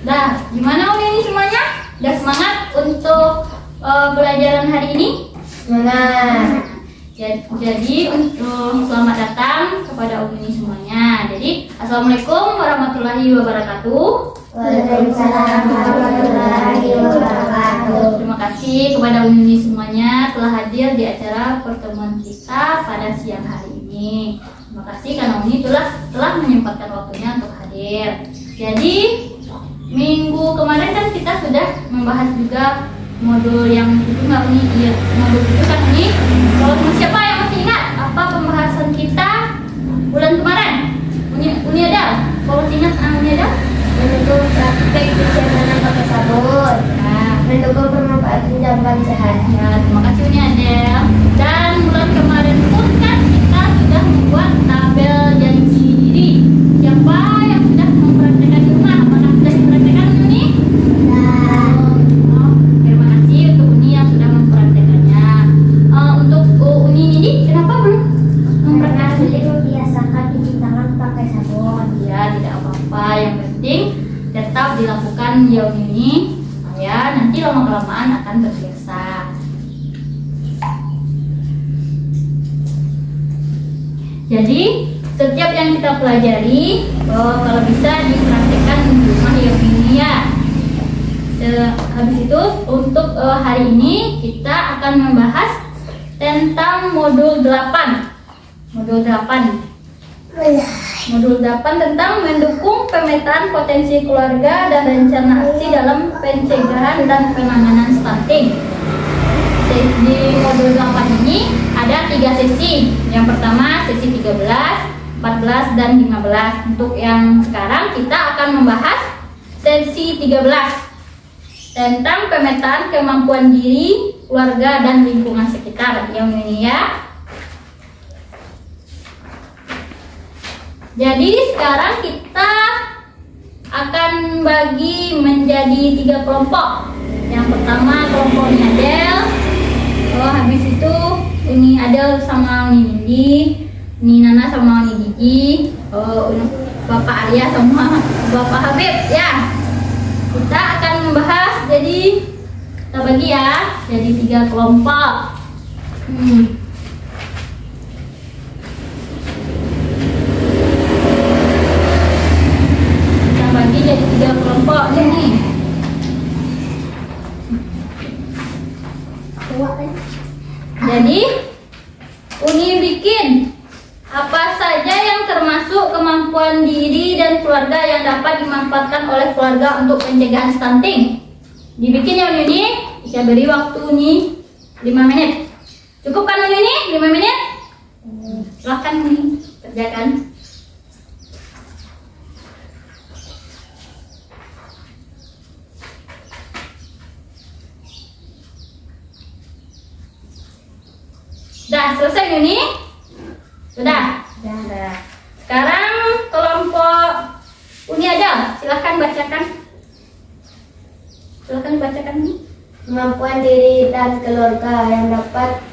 Nah, gimana Uni ini semuanya? Udah semangat untuk pelajaran hari ini? Semangat. Jadi untuk selamat datang kepada Uni semuanya. Jadi assalamualaikum warahmatullahi wabarakatuh. Waalaikumsalam warahmatullahi wabarakatuh. Terima kasih kepada Uni semuanya telah hadir di acara pertemuan kita pada siang hari ini. Terima kasih karena Uni telah menyempatkan waktunya untuk hadir. Jadi minggu kemarin kan kita sudah membahas juga modul yang itu nggak Uni? Iya, modul itu kan Uni. Kalau siapa yang masih ingat apa pembahasan kita bulan kemarin? Uni ada? Kalau masih ingat Uni ada? Mendukung praktek cucian tangan pakai sabun. Nah, Mendukung pemanfaatan jamban sehat. ya, terima kasih Uni Adel. Dan bulan kemarin pun kan kita sudah membuat tabel janji diri. Siapa yang sudah mempraktekkan di rumah? Apakah sudah dipraktekkan Uni? Oh, terima kasih untuk Uni yang sudah mempraktekannya. Untuk Uni ini kenapa belum mempraktekkan? Membiasakan cuci tangan pakai sabun. Ya, tidak apa-apa. Yang penting tetap dilakukan ya Uni ini. Ya, nanti lama-kelamaan akan terbiasa. Jadi setiap yang kita pelajari kalau bisa dipraktekkan di rumah ya Uni ya. Habis itu untuk hari ini kita akan membahas tentang modul 8. Modul 8. Modul 8 tentang mendukung pemetaan potensi keluarga dan rencana aksi dalam pencegahan dan penanganan stunting. Di modul 8 ini ada 3 sesi. Yang pertama sesi 13, 14, dan 15. Untuk yang sekarang kita akan membahas sesi 13 tentang pemetaan kemampuan diri, keluarga, dan lingkungan sekitar. Yang ini ya. Jadi sekarang kita akan bagi menjadi 3 kelompok. Yang pertama kelompok Uni Adel. Habis itu Uni Adel sama Uni Nindi, Uni Nana sama Uni Gigi, Bapak Arya sama Bapak Habib ya. Kita akan membahas, jadi kita bagi ya jadi 3 kelompok. Kita bagi jadi 3 kelompok nih. Jadi Uni bikin apa saja yang termasuk kemampuan diri dan keluarga yang dapat dimanfaatkan oleh keluarga untuk pencegahan stunting. Dibikin ya Uni. Saya beri waktu Uni 5 menit. Cukup kan Uni 5 menit? Silahkan Uni kerjakan. Sudah selesai Uni? Sudah? Sudah. Sekarang kelompok Uni Adel, silahkan bacakan. Silahkan bacakan Uni. Kemampuan diri dan keluarga yang dapat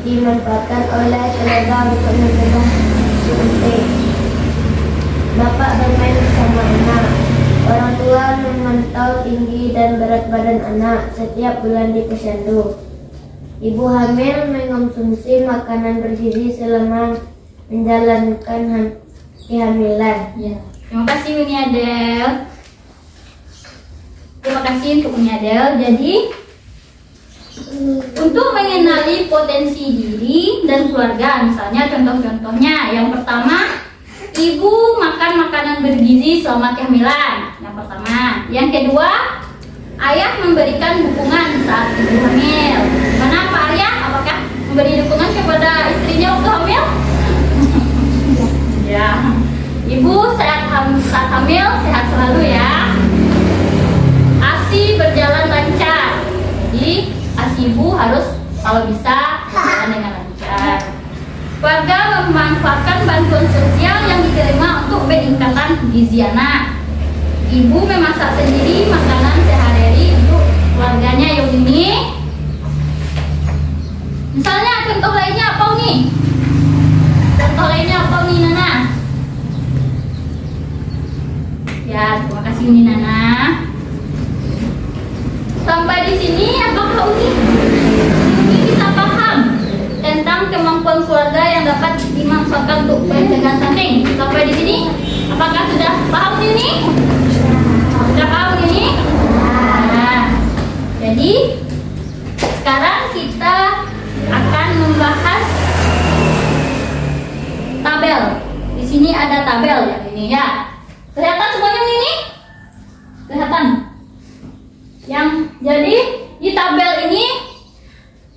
dimanfaatkan oleh keluarga untuk mencegah stunting. Bapak bermain bersama anak. Orang tua memantau tinggi dan berat badan anak setiap bulan di posyandu. Ibu hamil mengonsumsi makanan bergizi selama menjalankan kehamilan. Ya. Terima kasih Uni Adel. Terima kasih untuk Uni Adel. Jadi untuk mengenali potensi diri dan keluarga, misalnya contoh-contohnya, yang pertama, ibu makan makanan bergizi selama kehamilan. Yang pertama. Yang kedua, ayah memberikan dukungan saat ibu hamil. Karena Pak Arya, apakah memberi dukungan kepada istrinya waktu hamil? Ya. Ibu saat hamil sehat selalu ya. ASI berjalan lancar. Jadi ASI ibu harus kalau bisa berjalan dengan lancar. Keluarga memanfaatkan bantuan sosial yang diterima untuk peningkatan gizi anak. Ibu memasak sendiri makanan sehari-hari untuk keluarganya yang ini. Misalnya contoh lainnya apa nih? Contoh lainnya apa nih Nana? Ya, terima kasih Uni Nana. untuk pencegahan stunting. Sampai di sini, apakah sudah paham ini? Sudah paham ini? Nah, jadi sekarang kita akan membahas tabel. Di sini ada tabel yang ini ya. Kelihatan semuanya ini? Kelihatan? Jadi di tabel ini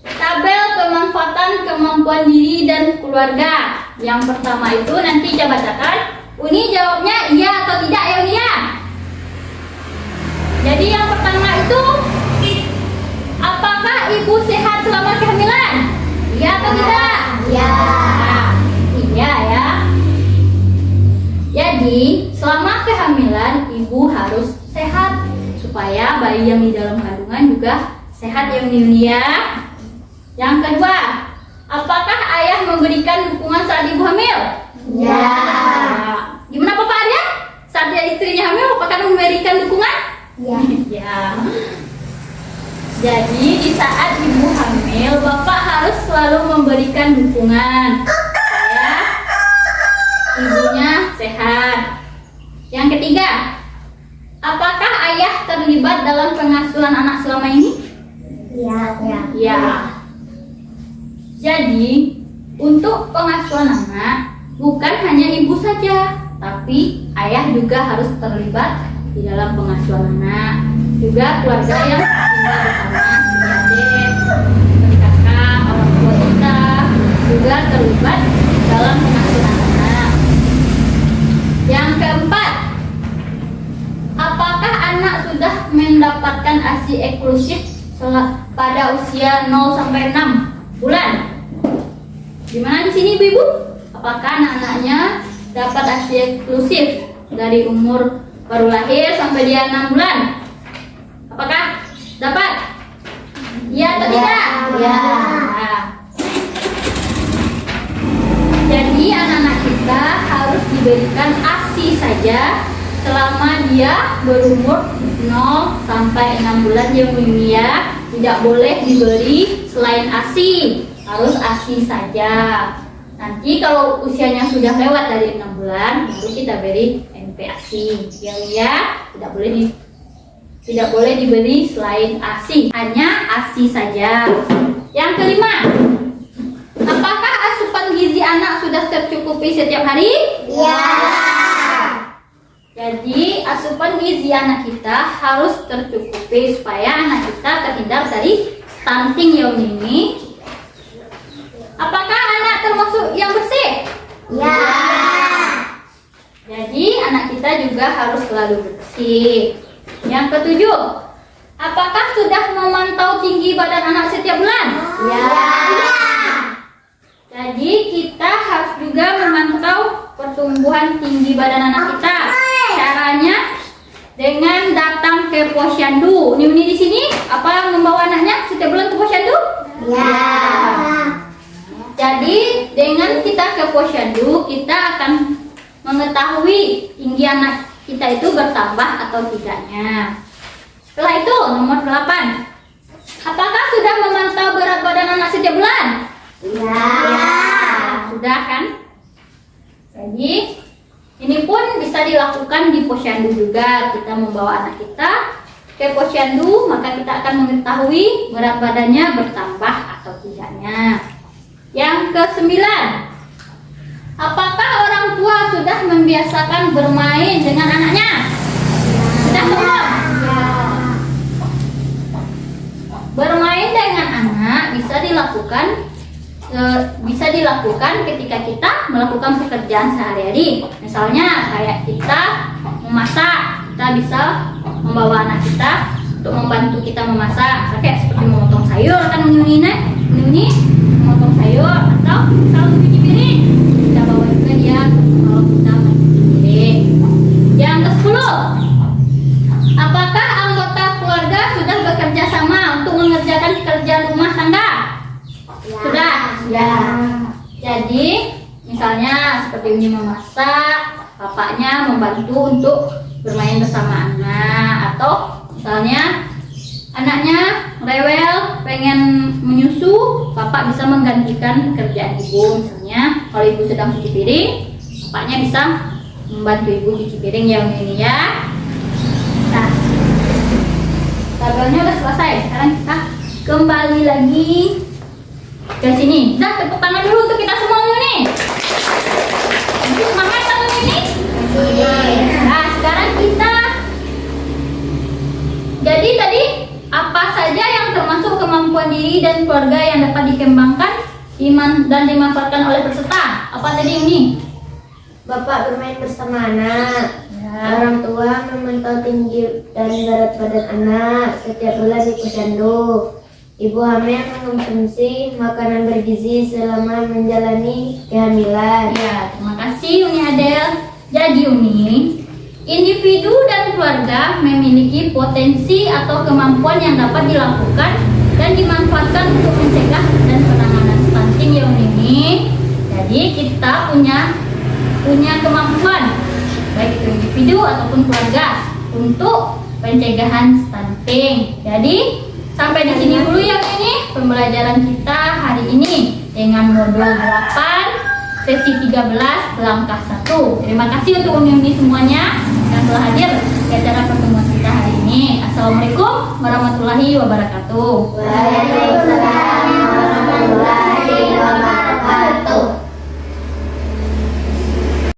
tabel pemanfaatan kemampuan diri dan keluarga. Yang pertama itu nanti coba bacakan. Uni jawabnya iya atau tidak ya Uni ya. Jadi yang pertama itu, apakah ibu sehat selama kehamilan? Iya atau tidak? Iya. Iya ya. Jadi selama kehamilan ibu harus sehat supaya bayi yang di dalam kandungan juga sehat ya Uni ya. Yang kedua, apakah ayah memberikan dukungan saat ibu hamil? Ya. Gimana Bapak Arya? Saat dia istrinya hamil, apakah memberikan dukungan? Ya. Ya. Jadi di saat ibu hamil, Bapak harus selalu memberikan dukungan supaya ibunya sehat. Yang ketiga, apakah ayah terlibat dalam pengasuhan anak selama ini? Iya. Ya. Jadi, untuk pengasuhan anak bukan hanya ibu saja, tapi ayah juga harus terlibat di dalam pengasuhan anak. Juga keluarga yang tinggal bersama, adik, kakak, orang tua kita juga terlibat dalam pengasuhan anak. Yang keempat, apakah anak sudah mendapatkan ASI eksklusif pada usia 0 sampai 6 bulan? Gimana di sini Ibu-ibu? Apakah anak-anaknya dapat ASI eksklusif dari umur baru lahir sampai dia 6 bulan? Apakah dapat? Iya atau tidak? Ya. Nah. Jadi anak-anak kita harus diberikan ASI saja selama dia berumur 0 sampai 6 bulan ya ya. Tidak boleh diberi selain ASI, harus ASI saja. Nanti kalau usianya sudah lewat dari 6 bulan baru kita beri NPASI ya. Tidak boleh diberi selain ASI, hanya ASI saja. Yang kelima, apakah asupan gizi anak sudah tercukupi setiap hari? Ya. Jadi asupan gizi anak kita harus tercukupi supaya anak kita terhindar dari stunting ya ini. Apakah anak termasuk yang bersih? Ya. Jadi anak kita juga harus selalu bersih. Yang ketujuh, apakah sudah memantau tinggi badan anak setiap bulan? Ya. Jadi kita harus juga memantau pertumbuhan tinggi badan anak kita. Caranya dengan datang ke posyandu. Ini di sini apa membawa anaknya setiap bulan ke posyandu? Ya. Jadi dengan kita ke posyandu kita akan mengetahui tinggi anak kita itu bertambah atau tidaknya. Setelah itu nomor 8. Apakah sudah memantau berat badan anak setiap bulan? Ya. Sudah kan? Jadi ini pun bisa dilakukan di posyandu juga. Kita membawa anak kita ke posyandu, maka kita akan mengetahui berat badannya bertambah atau tidaknya. Yang ke-9, apakah orang tua sudah membiasakan bermain dengan anaknya? Sudah belum? Bermain dengan anak bisa dilakukan ketika kita melakukan pekerjaan sehari-hari. Misalnya kayak kita memasak, kita bisa membawa anak kita untuk membantu kita memasak, kayak seperti memotong sayur kan Uni memotong sayur, atau kalau cuci piring kita bawa juga dia kalau kita mencuci piring. Yang ke-10, apakah anggota keluarga sudah bekerja sama untuk mengerjakan pekerjaan rumah tangga? Sudah. Ya. Jadi misalnya seperti ini memasak, bapaknya membantu untuk bermain bersama anak, atau misalnya anaknya rewel pengen menyusu, bapak bisa menggantikan pekerjaan ibu misalnya. Artinya kalau ibu sedang cuci piring, bapaknya bisa membantu ibu cuci piring ya Uni ini ya. Nah, tabelnya udah selesai. Sekarang kita kembali lagi ke sini. Dah, tepuk tangan dulu untuk kita semua nih. Semangat tahun ini. Nah, sekarang kita. Jadi tadi apa saja yang termasuk kemampuan diri dan keluarga yang dapat dikembangkan dan dimanfaatkan oleh peserta? Apa tadi ini? Bapak bermain bersama anak. Ya. Orang tua memantau tinggi dan berat badan anak setiap bulan di posyandu. Ibu hamil mengkonsumsi makanan bergizi selama menjalani kehamilan. Ya, terima kasih Uni Adel. Jadi Uni, individu dan keluarga memiliki potensi atau kemampuan yang dapat dilakukan dan dimanfaatkan untuk mencegah dan penanganan stunting ya Uni. Jadi kita punya kemampuan baik itu individu ataupun keluarga untuk pencegahan stunting. Jadi sampai di sini dulu ya ini pembelajaran kita hari ini dengan modul 8 sesi 13 langkah 1. Terima kasih untuk uni-uni semuanya yang telah hadir di acara pertemuan kita hari ini. Assalamualaikum warahmatullahi wabarakatuh. Waalaikumsalam.